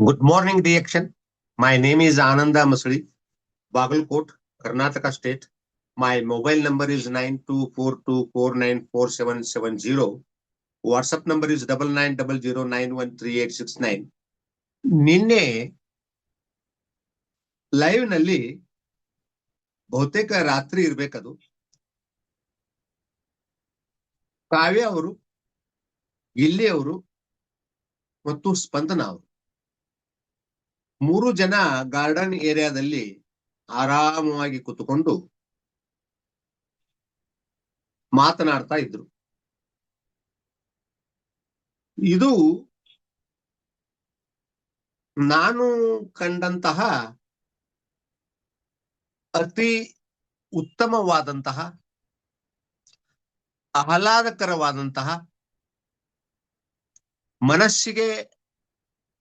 Good morning, Diaction. My name is Ananda Masuri, Bagalkot, Karnataka State. My mobile number is 9242494770. WhatsApp number is 9900913869. ನಿನ್ನೆ live ನಲ್ಲಿ ಬಹುತೇಕ ರಾತ್ರಿ ಇರ್ಬೇಕದು ಕಾವ್ಯ ಅವರು, ಗಿಲ್ಲಿ ಅವರು ಮತ್ತು ಸ್ಪಂದನ ಅವರು ಮೂರು ಜನ ಗಾರ್ಡನ್ ಏರಿಯಾದಲ್ಲಿ ಆರಾಮವಾಗಿ ಕೂತುಕೊಂಡು ಮಾತನಾಡ್ತಾ ಇದ್ರು. ಇದು ನಾನು ಕಂಡಂತಹ ಅತಿ ಉತ್ತಮವಾದಂತಹ ಆಹ್ಲಾದಕರವಾದಂತಹ ಮನಸ್ಸಿಗೆ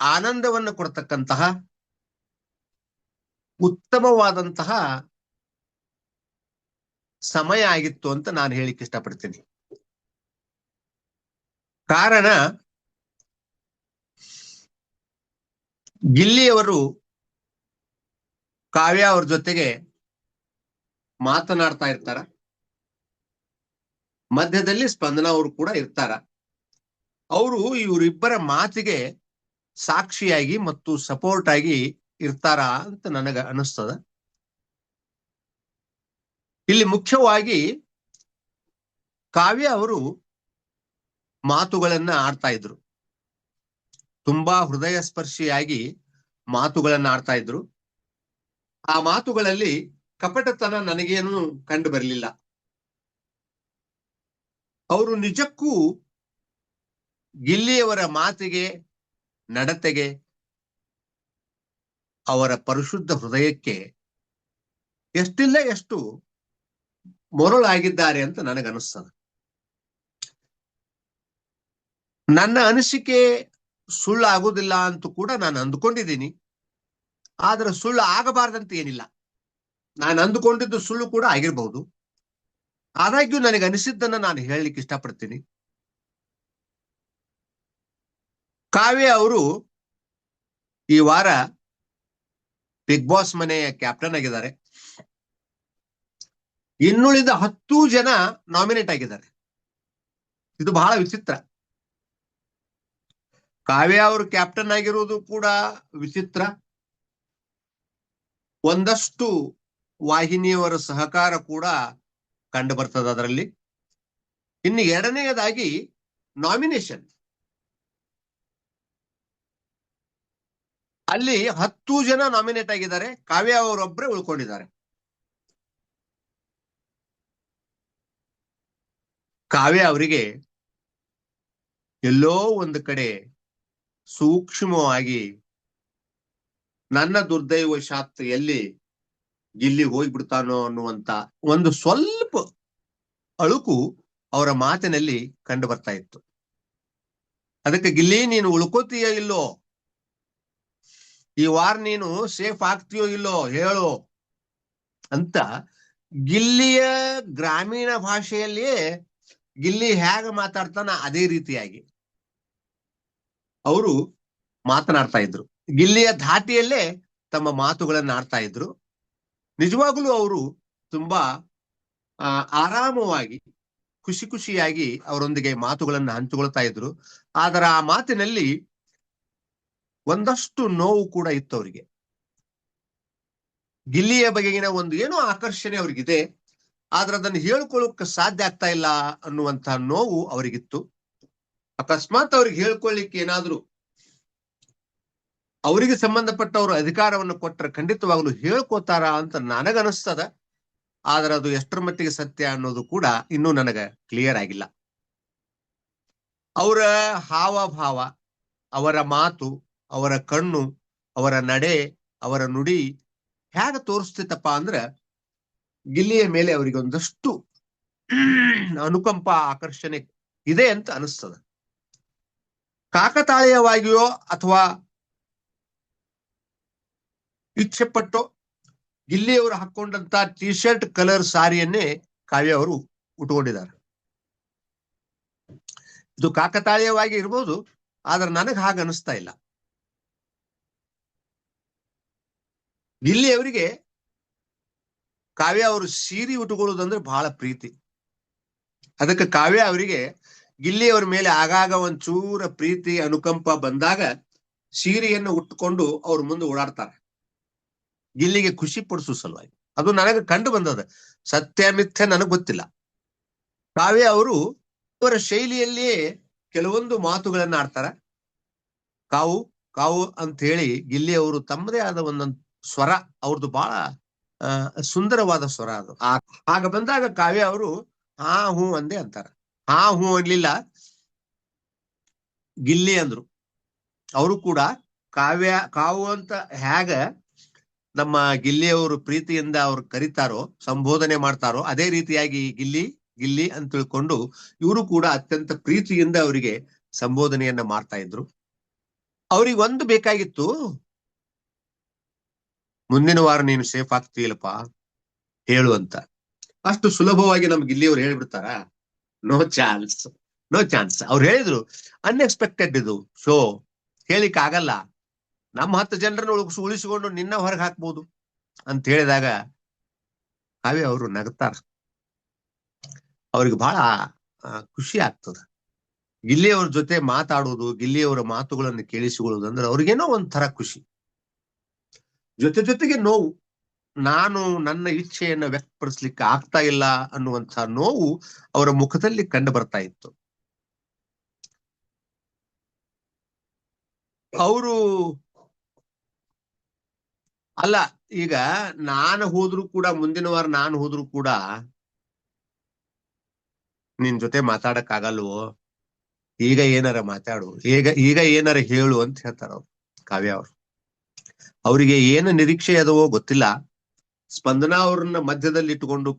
ಆನಂದವನ್ನು ಕೊಡ್ತಕ್ಕಂತಹ ಉತ್ತಮವಾದಂತಹ ಸಮಯ ಆಗಿತ್ತು ಅಂತ ನಾನು ಹೇಳಿಕ್ಕೆ ಇಷ್ಟಪಡ್ತೀನಿ. ಕಾರಣ ಗಿಲ್ಲಿಯವರು ಕಾವ್ಯ ಅವ್ರ ಜೊತೆಗೆ ಮಾತನಾಡ್ತಾ ಇರ್ತಾರ, ಮಧ್ಯದಲ್ಲಿ ಸ್ಪಂದನ ಅವರು ಕೂಡ ಇರ್ತಾರ. ಅವರು ಇವರಿಬ್ಬರ ಮಾತಿಗೆ ಸಾಕ್ಷಿಯಾಗಿ ಮತ್ತು ಸಪೋರ್ಟ್ ಆಗಿ ಇರ್ತಾರ ಅಂತ ನನಗ ಅನಿಸ್ತದ. ಇಲ್ಲಿ ಮುಖ್ಯವಾಗಿ ಕಾವ್ಯ ಅವರು ಮಾತುಗಳನ್ನ ಆಡ್ತಾ ಇದ್ರು, ತುಂಬಾ ಹೃದಯ ಸ್ಪರ್ಶಿಯಾಗಿ ಮಾತುಗಳನ್ನ ಆಡ್ತಾ ಇದ್ರು. ಆ ಮಾತುಗಳಲ್ಲಿ ಕಪಟತನ ನನಗೇನು ಕಂಡು ಬರಲಿಲ್ಲ. ಅವರು ನಿಜಕ್ಕೂ ಗಿಲ್ಲಿಯವರ ಮಾತಿಗೆ, ನಡತೆಗೆ, ಅವರ ಪರಿಶುದ್ಧ ಹೃದಯಕ್ಕೆ ಎಷ್ಟಿಲ್ಲ ಎಷ್ಟು ಮರುಳಾಗಿದ್ದಾರೆ ಅಂತ ನನಗನ್ನಿಸ್ತದೆ. ನನ್ನ ಅನಿಸಿಕೆ ಸುಳ್ಳು ಆಗುವುದಿಲ್ಲ ಅಂತೂ ಕೂಡ ನಾನು ಅಂದುಕೊಂಡಿದ್ದೀನಿ. ಆದ್ರೆ ಸುಳ್ಳು ಆಗಬಾರ್ದಂತ ಏನಿಲ್ಲ. ನಾನು ಅಂದುಕೊಂಡಿದ್ದು ಸುಳ್ಳು ಕೂಡ ಆಗಿರ್ಬಹುದು. ಆದಾಗ್ಯೂ ನನಗೆ ಅನಿಸಿದ್ದನ್ನ ನಾನು ಹೇಳಲಿಕ್ಕೆ ಇಷ್ಟಪಡ್ತೀನಿ. ಕಾವ್ಯ ಅವರು ಈ ವಾರ ಬಿಗ್ ಬಾಸ್ ಮನೆಯ ಕ್ಯಾಪ್ಟನ್ ಆಗಿದ್ದಾರೆ. ಇನ್ನುಳಿದ 10 ಜನ ನಾಮಿನೇಟ್ ಆಗಿದ್ದಾರೆ. ಇದು ಬಹಳ ವಿಚಿತ್ರ. ಕಾವ್ಯ ಅವರು ಕ್ಯಾಪ್ಟನ್ ಆಗಿರುವುದು ಕೂಡ ವಿಚಿತ್ರ. ಒಂದಷ್ಟು ವಾಹಿನಿಯವರ ಸಹಕಾರ ಕೂಡ ಕಂಡು ಬರ್ತದೆ ಅದರಲ್ಲಿ. ಇನ್ನು ಎರಡನೆಯದಾಗಿ ನಾಮಿನೇಷನ್, ಅಲ್ಲಿ 10 ಜನ ನಾಮಿನೇಟ್ ಆಗಿದ್ದಾರೆ, ಕಾವ್ಯ ಅವರೊಬ್ಬರೇ ಉಳ್ಕೊಂಡಿದ್ದಾರೆ. ಕಾವ್ಯ ಅವರಿಗೆ ಎಲ್ಲೋ ಒಂದು ಕಡೆ ಸೂಕ್ಷ್ಮವಾಗಿ ನನ್ನ ದುರ್ದೈವಶಾತ್ ಎಲ್ಲಿ ಗಿಲ್ಲಿ ಹೋಗ್ಬಿಡ್ತಾನೋ ಅನ್ನುವಂತ ಒಂದು ಸ್ವಲ್ಪ ಅಳುಕು ಅವರ ಮಾತಿನಲ್ಲಿ ಕಂಡು ಬರ್ತಾ ಇತ್ತು. ಅದಕ್ಕೆ ಗಿಲ್ಲಿ ನೀನು ಉಳ್ಕೋತೀಯೋ ಇಲ್ಲೋ, ಈ ವಾರ ನೀನು ಸೇಫ್ ಆಗ್ತೀಯೋ ಇಲ್ಲೋ ಹೇಳೋ ಅಂತ ಗಿಲ್ಲಿಯ ಗ್ರಾಮೀಣ ಭಾಷೆಯಲ್ಲಿಯೇ ಗಿಲ್ಲಿ ಹೇಗೆ ಮಾತಾಡ್ತಾನ ಅದೇ ರೀತಿಯಾಗಿ ಅವರು ಮಾತನಾಡ್ತಾ ಇದ್ರು. ಗಿಲ್ಲಿಯ ಧಾಟಿಯಲ್ಲೇ ತಮ್ಮ ಮಾತುಗಳನ್ನ ಆಡ್ತಾ ಇದ್ರು. ನಿಜವಾಗ್ಲೂ ಅವರು ತುಂಬಾ ಆರಾಮವಾಗಿ ಖುಷಿ ಖುಷಿಯಾಗಿ ಅವರೊಂದಿಗೆ ಮಾತುಗಳನ್ನ ಹಂಚಿಕೊಳ್ತಾ ಇದ್ರು. ಆದರೆ ಆ ಮಾತಿನಲ್ಲಿ ಒಂದಷ್ಟು ನೋವು ಕೂಡ ಇತ್ತು ಅವರಿಗೆ. ಗಿಲ್ಲಿಯ ಬಗೆಗಿನ ಒಂದು ಏನೋ ಆಕರ್ಷಣೆ ಅವ್ರಿಗಿದೆ, ಆದ್ರೆ ಅದನ್ನು ಹೇಳ್ಕೊಳ್ಳೋಕೆ ಸಾಧ್ಯ ಆಗ್ತಾ ಇಲ್ಲ ಅನ್ನುವಂತಹ ನೋವು ಅವರಿಗಿತ್ತು. ಅಕಸ್ಮಾತ್ ಅವ್ರಿಗೆ ಹೇಳ್ಕೊಳ್ಳಿಕ್ಕೆ ಏನಾದ್ರು ಅವರಿಗೆ ಸಂಬಂಧಪಟ್ಟವರು ಅಧಿಕಾರವನ್ನು ಕೊಟ್ಟರೆ ಖಂಡಿತವಾಗ್ಲೂ ಹೇಳ್ಕೋತಾರ ಅಂತ ನನಗನಿಸ್ತದ. ಆದ್ರೆ ಅದು ಎಷ್ಟರ ಮಟ್ಟಿಗೆ ಸತ್ಯ ಅನ್ನೋದು ಕೂಡ ಇನ್ನೂ ನನಗ ಕ್ಲಿಯರ್ ಆಗಿಲ್ಲ. ಅವರ ಹಾವಭಾವ, ಅವರ ಮಾತು, ಅವರ ಕಣ್ಣು, ಅವರ ನಡೆ, ಅವರ ನುಡಿ ಹೇಗೆ ತೋರಿಸ್ತಿತ್ತಪ್ಪ ಅಂದ್ರ ಗಿಲ್ಲಿಯ ಮೇಲೆ ಅವರಿಗೆ ಒಂದಷ್ಟು ಅನುಕಂಪ, ಆಕರ್ಷಣೆ ಇದೆ ಅಂತ ಅನಿಸ್ತದ. ಕಾಕತಾಳೀಯವಾಗಿಯೋ ಅಥವಾ ಇಚ್ಛೆ ಪಟ್ಟೋ ಗಿಲ್ಲಿಯವರು ಹಾಕೊಂಡಂತ ಟಿ ಶರ್ಟ್ ಕಲರ್ ಸಾರಿಯನ್ನೇ ಕಾವ್ಯ ಅವರು ಉಟ್ಕೊಂಡಿದ್ದಾರೆ. ಇದು ಕಾಕತಾಳೀಯವಾಗಿ ಇರ್ಬೋದು, ಆದ್ರೆ ನನಗೆ ಹಾಗೆ ಅನಿಸ್ತಾ ಇಲ್ಲ. ಗಿಲ್ಲಿ ಅವರಿಗೆ ಕಾವ್ಯ ಅವರು ಸೀರೆ ಉಟ್ಕೊಳ್ಳೋದಂದ್ರೆ ಬಹಳ ಪ್ರೀತಿ. ಅದಕ್ಕೆ ಕಾವ್ಯ ಅವರಿಗೆ ಗಿಲ್ಲಿ ಅವ್ರ ಮೇಲೆ ಆಗಾಗ ಒಂಚೂರ ಪ್ರೀತಿ ಅನುಕಂಪ ಬಂದಾಗ ಸೀರೆಯನ್ನು ಉಟ್ಟುಕೊಂಡು ಅವ್ರ ಮುಂದೆ ಓಡಾಡ್ತಾರೆ, ಗಿಲ್ಲಿಗೆ ಖುಷಿ ಪಡಿಸೋ ಸಲುವಾಗಿ. ಅದು ನನಗೆ ಕಂಡು ಬಂದದ, ಸತ್ಯ ಮಿಥ್ಯ ನನಗ್ ಗೊತ್ತಿಲ್ಲ. ಕಾವ್ಯ ಅವರು ಅವರ ಶೈಲಿಯಲ್ಲಿಯೇ ಕೆಲವೊಂದು ಮಾತುಗಳನ್ನ ಆಡ್ತಾರ. ಕಾವು ಕಾವು ಅಂತ ಹೇಳಿ ಗಿಲ್ಲಿ ಅವರು ತಮ್ಮದೇ ಆದ ಒಂದೊಂದು ಸ್ವರ, ಅವ್ರದ್ದು ಬಹಳ ಸುಂದರವಾದ ಸ್ವರ ಅದು. ಆಗ ಬಂದಾಗ ಕಾವ್ಯ ಅವರು ಹಾ ಹೂ ಅಂದೇ ಅಂತಾರ. ಹಾ ಹೂ ಅನ್ಲಿಲ್ಲ, ಗಿಲ್ಲಿ ಅಂದ್ರು. ಅವರು ಕೂಡ ಕಾವ್ಯ ಕಾವು ಅಂತ ಹೇಗ ನಮ್ಮ ಗಿಲ್ಲಿಯವರು ಪ್ರೀತಿಯಿಂದ ಅವ್ರು ಕರೀತಾರೋ, ಸಂಬೋಧನೆ ಮಾಡ್ತಾರೋ, ಅದೇ ರೀತಿಯಾಗಿ ಗಿಲ್ಲಿ ಗಿಲ್ಲಿ ಅಂತ ತಿಳ್ಕೊಂಡು ಇವರು ಕೂಡ ಅತ್ಯಂತ ಪ್ರೀತಿಯಿಂದ ಅವರಿಗೆ ಸಂಬೋಧನೆಯನ್ನ ಮಾಡ್ತಾ ಇದ್ರು. ಅವ್ರಿಗೆ ಒಂದು ಬೇಕಾಗಿತ್ತು, ಮುಂದಿನ ವಾರ ನೀನು ಸೇಫ್ ಆಗ್ತೀಯಲ್ಲಪ್ಪ ಹೇಳು ಅಂತ. ಅಷ್ಟು ಸುಲಭವಾಗಿ ನಮ್ ಗಿಲ್ಲಿಯವ್ರು ಹೇಳ್ಬಿಡ್ತಾರ? No chance, no chance. ಅವ್ರು ಹೇಳಿದ್ರು ಅನ್ಎಕ್ಸ್ಪೆಕ್ಟೆಡ್ ಇದು ಶೋ, ಹೇಳಿಕ್ ಆಗಲ್ಲ, ನಮ್ಮ 10 ಜನರನ್ನು ಉಳಿಸಿಕೊಂಡು ನಿನ್ನ ಹೊರಗೆ ಹಾಕ್ಬೋದು ಅಂತ ಹೇಳಿದಾಗ ಕಾವ್ಯ ಅವರು ನಗ್ತಾರ. ಅವ್ರಿಗೆ ಬಹಳ ಖುಷಿ ಆಗ್ತದ ಗಿಲ್ಲಿಯವ್ರ ಜೊತೆ ಮಾತಾಡೋದು, ಗಿಲ್ಲಿಯವರ ಮಾತುಗಳನ್ನು ಕೇಳಿಸಿಕೊಳ್ಳೋದು ಅಂದ್ರೆ ಅವ್ರಿಗೇನೋ ಒಂಥರ ಖುಷಿ. ಜೊತೆಗೆ ನೋವು, ನಾನು ನನ್ನ ಇಚ್ಛೆಯನ್ನ ವ್ಯಕ್ತಪಡಿಸ್ಲಿಕ್ಕೆ ಆಗ್ತಾ ಇಲ್ಲ ಅನ್ನುವಂಥ ನೋವು ಅವರ ಮುಖದಲ್ಲಿ ಕಂಡು ಬರ್ತಾ ಇತ್ತು. ಅವರು ಅಲ್ಲ, ಈಗ ನಾನು ಹೋದ್ರು ಕೂಡ, ಮುಂದಿನ ವಾರ ನಾನು ಹೋದ್ರು ಕೂಡ ನಿನ್ ಜೊತೆ ಮಾತಾಡಕ್ ಆಗಲ್ವೋ, ಈಗ ಏನಾರ ಮಾತಾಡು, ಈಗ ಏನಾರ ಹೇಳು ಅಂತ ಹೇಳ್ತಾರ ಅವ್ರು, ಕಾವ್ಯ ಅವರು. ಅವರಿಗೆ ಏನು ನಿರೀಕ್ಷೆ ಅದವೋ ಗೊತ್ತಿಲ್ಲ. ಸ್ಪಂದನಾ ಅವ್ರನ್ನ ಮಧ್ಯದಲ್ಲಿ ಇಟ್ಟುಕೊಂಡು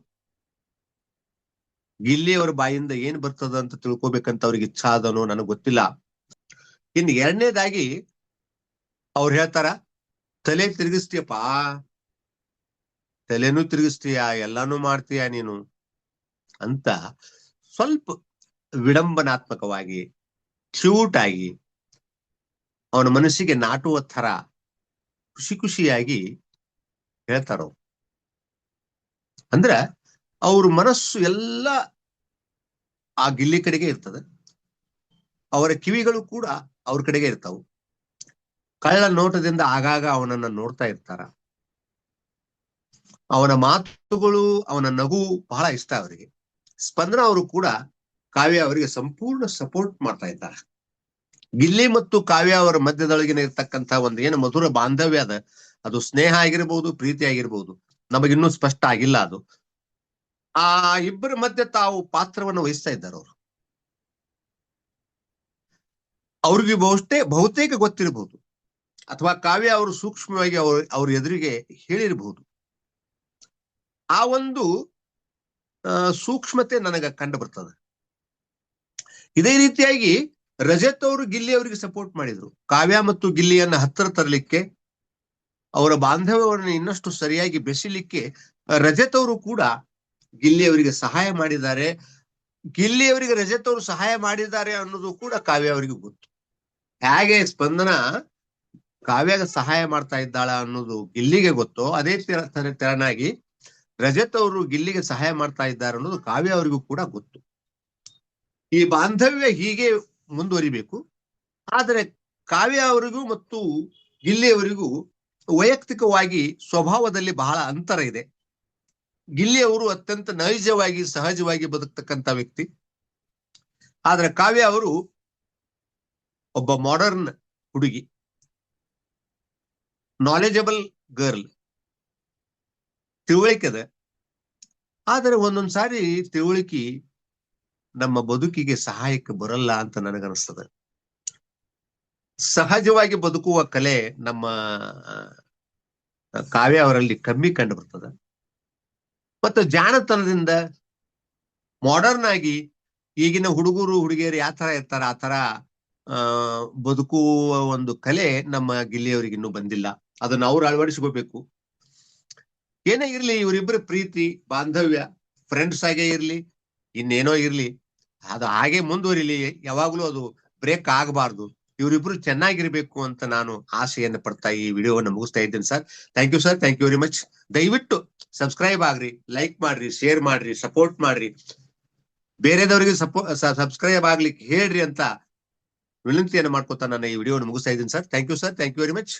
ಗಿಲ್ಲಿ ಅವ್ರ ಬಾಯಿಂದ ಏನ್ ಬರ್ತದ ಅಂತ ತಿಳ್ಕೊಬೇಕಂತ ಅವ್ರಿಗೆ ಇಚ್ಛಾ ಅದನೋ ನನಗ್ ಗೊತ್ತಿಲ್ಲ. ಇನ್ನು ಎರಡನೇದಾಗಿ ಅವ್ರು ಹೇಳ್ತಾರ, ತಲೆ ತಿರುಗಿಸ್ತೀಯಪ್ಪ, ತಲೆನೂ ತಿರುಗಿಸ್ತೀಯ, ಎಲ್ಲಾನು ಮಾಡ್ತೀಯ ನೀನು ಅಂತ ಸ್ವಲ್ಪ ವಿಡಂಬನಾತ್ಮಕವಾಗಿ, ಕ್ಯೂಟ್ ಆಗಿ, ಅವನ ಮನಸ್ಸಿಗೆ ನಾಟುವ ಥರ ಖುಷಿಯಾಗಿ ಹೇಳ್ತಾರ. ಅಂದ್ರ ಅವ್ರ ಮನಸ್ಸು ಎಲ್ಲ ಆ ಗಿಲ್ಲಿ ಕಡೆಗೆ ಇರ್ತದೆ, ಅವರ ಕಿವಿಗಳು ಕೂಡ ಅವ್ರ ಕಡೆಗೆ ಇರ್ತಾವ. ಕಳ್ಳ ನೋಟದಿಂದ ಆಗಾಗ ಅವನನ್ನ ನೋಡ್ತಾ ಇರ್ತಾರ. ಅವನ ಮಾತುಗಳು, ಅವನ ನಗು ಬಹಳ ಇಷ್ಟ ಅವರಿಗೆ. ಸ್ಪಂದನ ಅವರು ಕೂಡ ಕಾವ್ಯ ಅವರಿಗೆ ಸಂಪೂರ್ಣ ಸಪೋರ್ಟ್ ಮಾಡ್ತಾ ಇದ್ದಾರೆ. ಗಿಲ್ಲಿ ಮತ್ತು ಕಾವ್ಯ ಅವರ ಮಧ್ಯದೊಳಗಿನ ಇರ್ತಕ್ಕಂಥ ಒಂದು ಏನು ಮಧುರ ಬಾಂಧವ್ಯ ಅದ, ಅದು ಸ್ನೇಹ ಆಗಿರ್ಬೋದು, ಪ್ರೀತಿ ಆಗಿರ್ಬೋದು, ನಮಗಿನ್ನೂ ಸ್ಪಷ್ಟ ಆಗಿಲ್ಲ ಅದು. ಆ ಇಬ್ಬರ ಮಧ್ಯೆ ತಾವು ಪಾತ್ರವನ್ನು ವಹಿಸ್ತಾ ಇದ್ದಾರೆ ಅವರು. ಅವ್ರಿಗೆ ಬಹುತೇಕ ಗೊತ್ತಿರಬಹುದು, ಅಥವಾ ಕಾವ್ಯ ಅವರು ಸೂಕ್ಷ್ಮವಾಗಿ ಅವ್ರ ಎದುರಿಗೆ ಹೇಳಿರಬಹುದು. ಆ ಒಂದು ಸೂಕ್ಷ್ಮತೆ ನನಗ ಕಂಡು ಬರ್ತದೆ. ಇದೇ ರೀತಿಯಾಗಿ ರಜತ್ ಅವರು ಗಿಲ್ಲಿ ಅವರಿಗೆ ಸಪೋರ್ಟ್ ಮಾಡಿದ್ರು. ಕಾವ್ಯ ಮತ್ತು ಗಿಲ್ಲಿಯನ್ನ ಹತ್ತಿರ ತರಲಿಕ್ಕೆ, ಅವರ ಬಾಂಧವ್ಯವನ್ನು ಇನ್ನಷ್ಟು ಸರಿಯಾಗಿ ಬೆಸಿಲಿಕ್ಕೆ ರಜತ್ ಅವರು ಕೂಡ ಗಿಲ್ಲಿ ಅವರಿಗೆ ಸಹಾಯ ಮಾಡಿದ್ದಾರೆ. ಗಿಲ್ಲಿ ಅವರಿಗೆ ರಜತ್ ಅವರು ಸಹಾಯ ಮಾಡಿದ್ದಾರೆ ಅನ್ನೋದು ಕೂಡ ಕಾವ್ಯ ಅವರಿಗೆ ಗೊತ್ತು. ಹೇಗೆ ಸ್ಪಂದನ ಕಾವ್ಯಗೆ ಸಹಾಯ ಮಾಡ್ತಾ ಇದ್ದಾಳ ಅನ್ನೋದು ಗಿಲ್ಲಿಗೆ ಗೊತ್ತು, ಅದೇ ತೆರನಾಗಿ ರಜತ್ ಅವರು ಗಿಲ್ಲಿಗೆ ಸಹಾಯ ಮಾಡ್ತಾ ಇದ್ದಾರೆ ಅನ್ನೋದು ಕಾವ್ಯ ಅವರಿಗೂ ಕೂಡ ಗೊತ್ತು. ಈ ಬಾಂಧವ್ಯ ಹೀಗೆ ಮುಂದುವರಿಬೇಕು. ಆದರೆ ಕಾವ್ಯ ಅವರಿಗೂ ಮತ್ತು ಗಿಲ್ಲಿ ಅವರಿಗೂ ವೈಯಕ್ತಿಕವಾಗಿ ಸ್ವಭಾವದಲ್ಲಿ ಬಹಳ ಅಂತರ ಇದೆ. ಗಿಲ್ಲಿ ಅವರು ಅತ್ಯಂತ ನೈಜವಾಗಿ, ಸಹಜವಾಗಿ ಬದುಕ್ತಕ್ಕಂಥ ವ್ಯಕ್ತಿ. ಆದ್ರೆ ಕಾವ್ಯ ಅವರು ಒಬ್ಬ ಮಾಡರ್ನ್ ಹುಡುಗಿ, ನಾಲೆಜಬಲ್ ಗರ್ಲ್, ತಿಳುವಳಿಕೆದ. ಆದರೆ ಒಂದೊಂದ್ಸಾರಿ ತಿಳುವಳಿಕೆ ನಮ್ಮ ಬದುಕಿಗೆ ಸಹಾಯಕ್ಕೆ ಬರಲ್ಲ ಅಂತ ನನಗನ್ನಿಸ್ತದೆ. ಸಹಜವಾಗಿ ಬದುಕುವ ಕಲೆ ನಮ್ಮ ಕಾವ್ಯ ಅವರಲ್ಲಿ ಕಮ್ಮಿ ಕಂಡು ಬರ್ತದೆ. ಮತ್ತು ಜಾಣತನದಿಂದ ಮಾಡರ್ನ್ ಆಗಿ ಈಗಿನ ಹುಡುಗರು ಹುಡುಗಿಯರು ಯಾವ ತರ ಇರ್ತಾರ ಆ ತರ ಬದುಕುವ ಒಂದು ಕಲೆ ನಮ್ಮ ಗಿಲ್ಲಿಯವರಿಗೆ ಇನ್ನೂ ಬಂದಿಲ್ಲ. ಅದನ್ನ ಅವ್ರು ಅಳವಡಿಸ್ಕೋಬೇಕು. ಏನೇ ಇರ್ಲಿ, ಇವರಿಬ್ಬರ ಪ್ರೀತಿ ಬಾಂಧವ್ಯ ಫ್ರೆಂಡ್ಸ್ ಆಗೇ ಇರ್ಲಿ, ಇನ್ನೇನೋ ಇರ್ಲಿ, ಅದು ಹಾಗೆ ಮುಂದುವರಿಲಿ. ಯಾವಾಗ್ಲೂ ಅದು ಬ್ರೇಕ್ ಆಗಬಾರ್ದು. ಇವರಿಬ್ರು ಚೆನ್ನಾಗಿರ್ಬೇಕು ಅಂತ ನಾನು ಆಸೆಯನ್ನು ಪಡ್ತಾ ಈ ವಿಡಿಯೋವನ್ನು ಮುಗಿಸ್ತಾ ಇದ್ದೇನೆ sir. Thank you sir, thank you very much. ದಯವಿಟ್ಟು ಸಬ್ಸ್ಕ್ರೈಬ್ ಆಗ್ರಿ, ಲೈಕ್ ಮಾಡ್ರಿ, ಶೇರ್ ಮಾಡ್ರಿ, ಸಪೋರ್ಟ್ ಮಾಡ್ರಿ, ಬೇರೆದವರಿಗೆ ಸಬ್ಸ್ಕ್ರೈಬ್ ಆಗ್ಲಿಕ್ಕೆ ಹೇಳ್ರಿ ಅಂತ ವಿನಂತಿಯನ್ನು ಮಾಡ್ಕೊತಾ ನಾನು ಈ ವಿಡಿಯೋವನ್ನು ಮುಗಿಸ್ತಾ ಇದ್ದೀನಿ sir. Thank you sir, thank you very much.